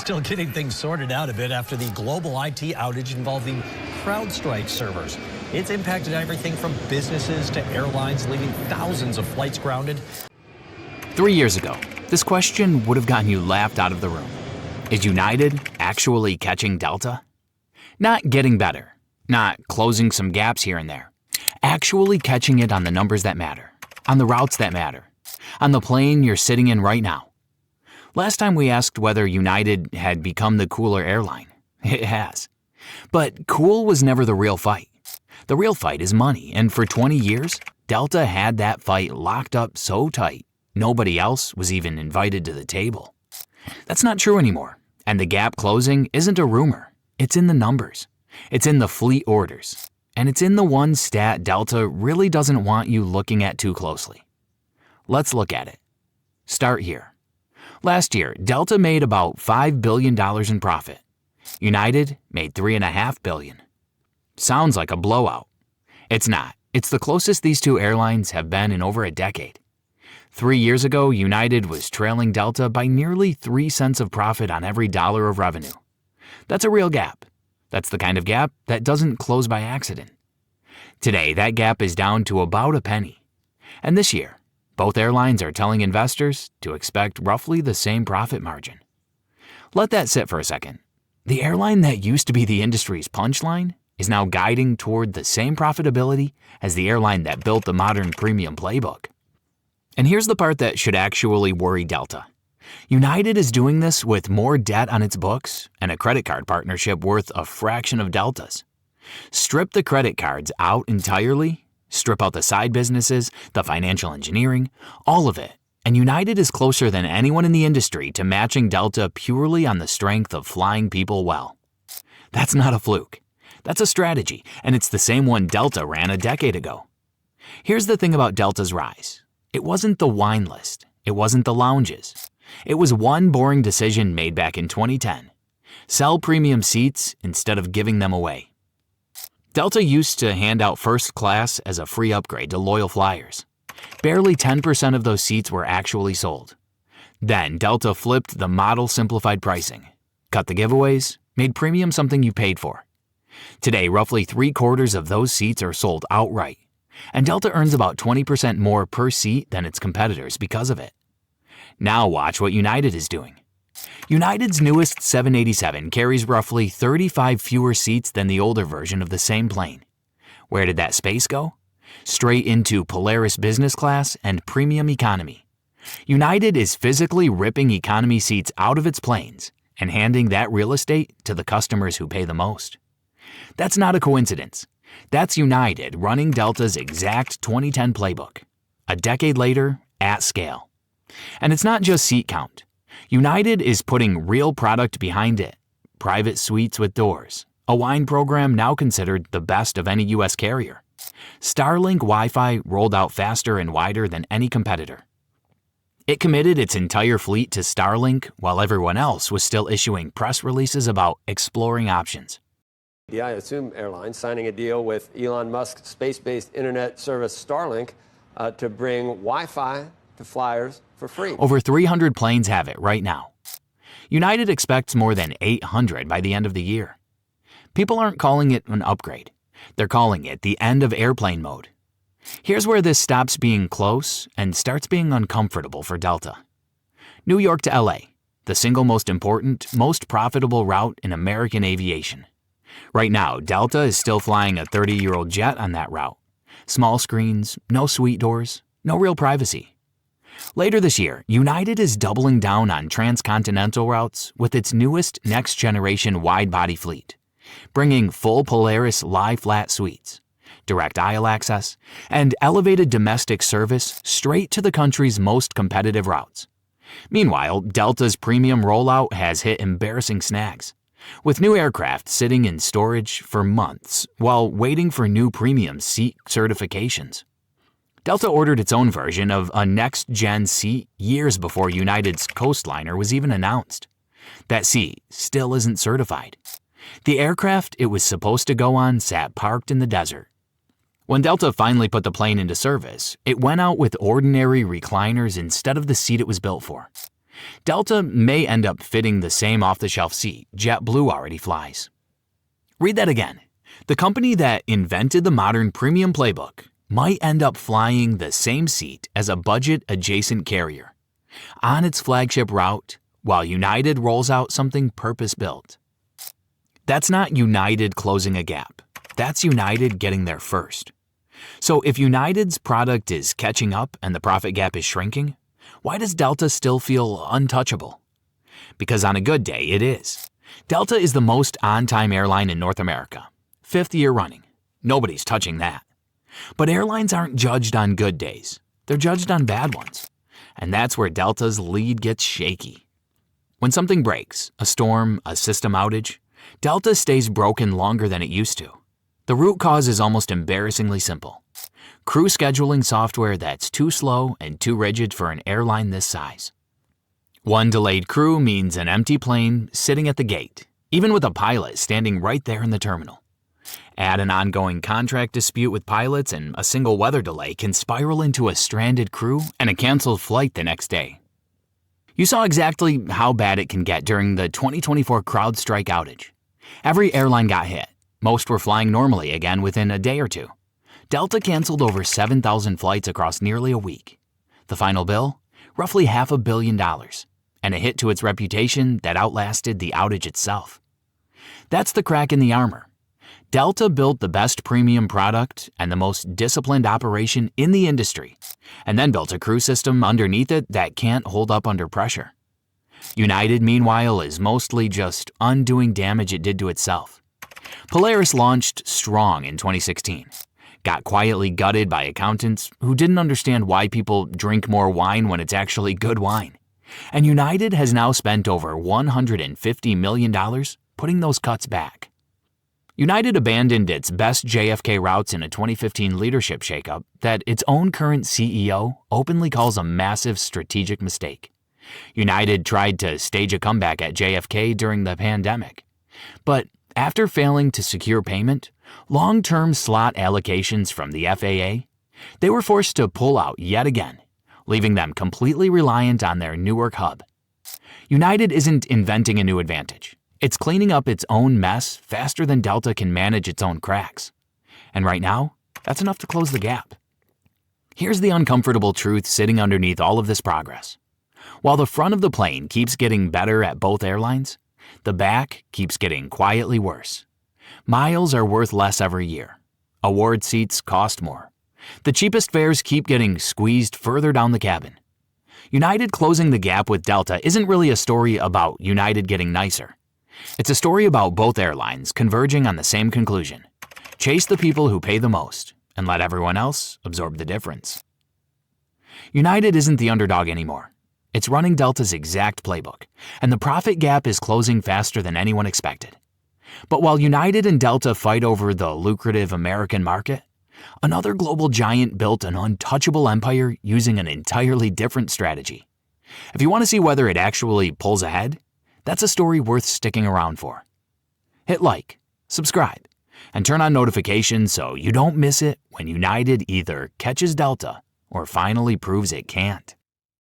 still getting things sorted out a bit after the global IT outage involving CrowdStrike servers. It's impacted everything from businesses to airlines, leaving thousands of flights grounded. 3 years ago, this question would have gotten you laughed out of the room. Is United actually catching Delta? Not getting better, not closing some gaps here and there. Actually catching it on the numbers that matter, on the routes that matter, on the plane you're sitting in right now. Last time we asked whether United had become the cooler airline. It has. But cool was never the real fight. The real fight is money, and for 20 years, Delta had that fight locked up so tight, nobody else was even invited to the table. That's not true anymore, and the gap closing isn't a rumor. It's in the numbers. It's in the fleet orders. And it's in the one stat Delta really doesn't want you looking at too closely. Let's look at it. Start here. Last year, Delta made about $5 billion in profit. United made $3.5 billion. Sounds like a blowout. It's not. It's the closest these two airlines have been in over a decade. 3 years ago, United was trailing Delta by nearly 3 cents of profit on every dollar of revenue. That's a real gap. That's the kind of gap that doesn't close by accident. Today, that gap is down to about a penny. And this year, both airlines are telling investors to expect roughly the same profit margin. Let that sit for a second. The airline that used to be the industry's punchline is now guiding toward the same profitability as the airline that built the modern premium playbook. And here's the part that should actually worry Delta. United is doing this with more debt on its books and a credit card partnership worth a fraction of Delta's. Strip the credit cards out entirely, strip out the side businesses, the financial engineering, all of it, and United is closer than anyone in the industry to matching Delta purely on the strength of flying people well. That's not a fluke. That's a strategy, and it's the same one Delta ran a decade ago. Here's the thing about Delta's rise. It wasn't the wine list. It wasn't the lounges. It was one boring decision made back in 2010. Sell premium seats instead of giving them away. Delta used to hand out first class as a free upgrade to loyal flyers. Barely 10% of those seats were actually sold. Then Delta flipped the model simplified pricing, cut the giveaways, made premium something you paid for. Today, roughly 3/4 of those seats are sold outright, and Delta earns about 20% more per seat than its competitors because of it. Now watch what United is doing. United's newest 787 carries roughly 35 fewer seats than the older version of the same plane. Where did that space go? Straight into Polaris business class and premium economy. United is physically ripping economy seats out of its planes and handing that real estate to the customers who pay the most. That's not a coincidence. That's United running Delta's exact 2010 playbook. A decade later, at scale. And it's not just seat count. United is putting real product behind it. Private suites with doors. A wine program now considered the best of any U.S. carrier. Starlink Wi-Fi rolled out faster and wider than any competitor. It committed its entire fleet to Starlink while everyone else was still issuing press releases about exploring options. I assume Airlines signing a deal with Elon Musk's space-based internet service Starlink to bring Wi-Fi to flyers for free. Over 300 planes have it right now. United expects more than 800 by the end of the year. People aren't calling it an upgrade. They're calling it the end of airplane mode. Here's where this stops being close and starts being uncomfortable for Delta. New York to LA, the single most important, most profitable route in American aviation. Right now, Delta is still flying a 30-year-old jet on that route. Small screens, no suite doors, no real privacy. Later this year, United is doubling down on transcontinental routes with its newest next-generation wide-body fleet, bringing full Polaris lie-flat suites, direct aisle access, and elevated domestic service straight to the country's most competitive routes. Meanwhile, Delta's premium rollout has hit embarrassing snags, with new aircraft sitting in storage for months while waiting for new premium seat certifications. Delta ordered its own version of a next-gen seat years before United's Coastliner was even announced. That seat still isn't certified. The aircraft it was supposed to go on sat parked in the desert. When Delta finally put the plane into service, it went out with ordinary recliners instead of the seat it was built for. Delta may end up fitting the same off-the-shelf seat JetBlue already flies. Read that again. The company that invented the modern premium playbook might end up flying the same seat as a budget-adjacent carrier on its flagship route while United rolls out something purpose-built. That's not United closing a gap. That's United getting there first. So if United's product is catching up and the profit gap is shrinking, why does Delta still feel untouchable? Because on a good day, it is. Delta is the most on-time airline in North America. 5th year running. Nobody's touching that. But airlines aren't judged on good days. They're judged on bad ones. And that's where Delta's lead gets shaky. When something breaks, a storm, a system outage, Delta stays broken longer than it used to. The root cause is almost embarrassingly simple. Crew scheduling software that's too slow and too rigid for an airline this size. One delayed crew means an empty plane sitting at the gate, even with a pilot standing right there in the terminal. Add an ongoing contract dispute with pilots and a single weather delay can spiral into a stranded crew and a canceled flight the next day. You saw exactly how bad it can get during the 2024 CrowdStrike outage. Every airline got hit. Most were flying normally again within a day or two. Delta canceled over 7,000 flights across nearly a week. The final bill? Roughly $500 million, and a hit to its reputation that outlasted the outage itself. That's the crack in the armor. Delta built the best premium product and the most disciplined operation in the industry, and then built a crew system underneath it that can't hold up under pressure. United, meanwhile, is mostly just undoing damage it did to itself. Polaris launched strong in 2016, got quietly gutted by accountants who didn't understand why people drink more wine when it's actually good wine. And United has now spent over $150 million putting those cuts back. United abandoned its best JFK routes in a 2015 leadership shakeup that its own current CEO openly calls a massive strategic mistake. United tried to stage a comeback at JFK during the pandemic. But after failing to secure payment, long-term slot allocations from the FAA, they were forced to pull out yet again, leaving them completely reliant on their Newark hub. United isn't inventing a new advantage. It's cleaning up its own mess faster than Delta can manage its own cracks. And right now, that's enough to close the gap. Here's the uncomfortable truth sitting underneath all of this progress. While the front of the plane keeps getting better at both airlines, the back keeps getting quietly worse. Miles are worth less every year. Award seats cost more. The cheapest fares keep getting squeezed further down the cabin. United closing the gap with Delta isn't really a story about United getting nicer. It's a story about both airlines converging on the same conclusion. Chase the people who pay the most and let everyone else absorb the difference. United isn't the underdog anymore. It's running Delta's exact playbook, and the profit gap is closing faster than anyone expected. But while United and Delta fight over the lucrative American market, another global giant built an untouchable empire using an entirely different strategy. If you want to see whether it actually pulls ahead, that's a story worth sticking around for. Hit like, subscribe, and turn on notifications so you don't miss it when United either catches Delta or finally proves it can't.